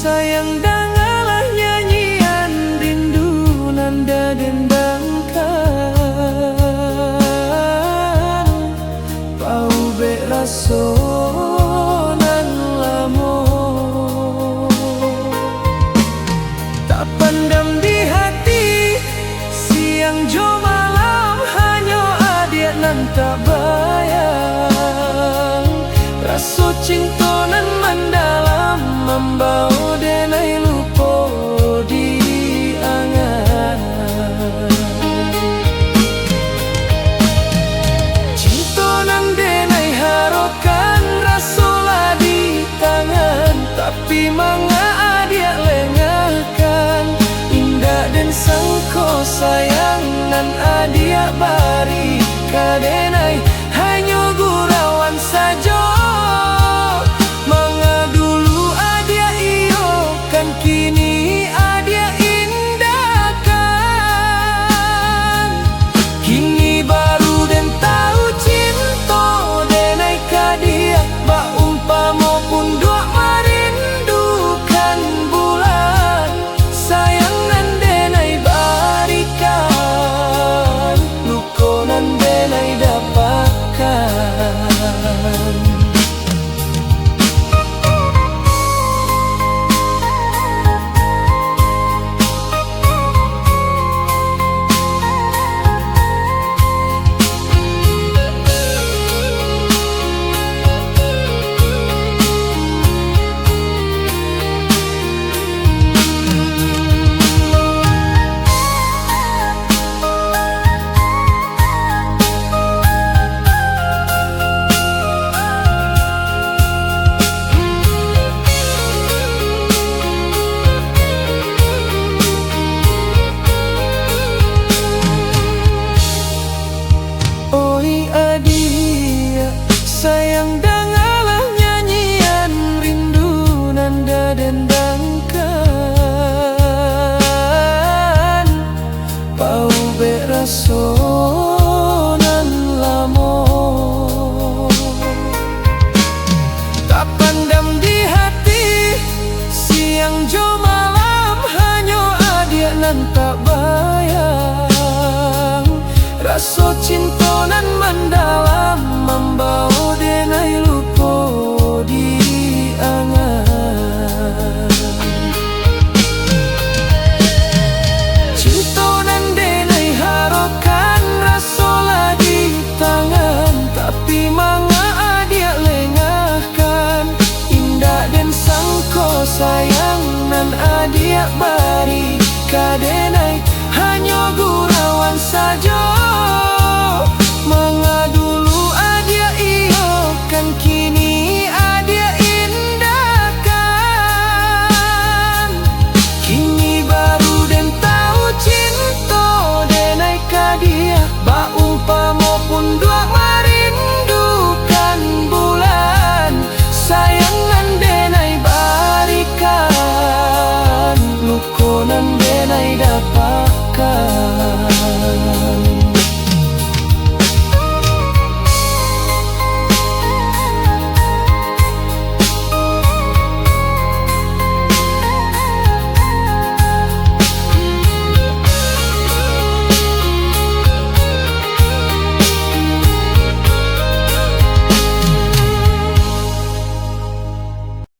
sayang dengarlah nyanyian rindu nanda dendangkan. Pau be raso nan lamo, tak pandam di hati siang jo malam, hanya adik nan tak bayang. Raso cinta nan mendalam membau denai lupo di angan. Cinta nan denai harokan rasolah di tangan, tapi manga adik lengahkan. Indah dan sangko sayang nan adik bari kadenai, hanya gurauan saja. Manga dulu adik iyo kan kini adik indahkan. Kini baru dan tahu cinta denai kadia, bak umpama pun dua merindukan bulan. Sayang nan denai barikan, luko nan denai dapatkan. Sayang dengarlah nyanyian rindu nanda dendangkan. Pau be raso nan lamo, tak pandam di hati siang jo malam, hanya adik nan tak bayang. Raso cinta nan mendalam membau denai lupo di angan. Cinta nan denai harokan rasolah di tangan, tapi manga adik lengahkan. Indah dan sangko sayang nan adik bari kadenai, hanya gurauan saja. Manga dulu adik iyo kan kini adik indahkan. Kini baru dan tahu cinta denai kadia, bak umpama pun dua merindukan bulan. Sayang nan denai barikan, luko nan denai dapatkan.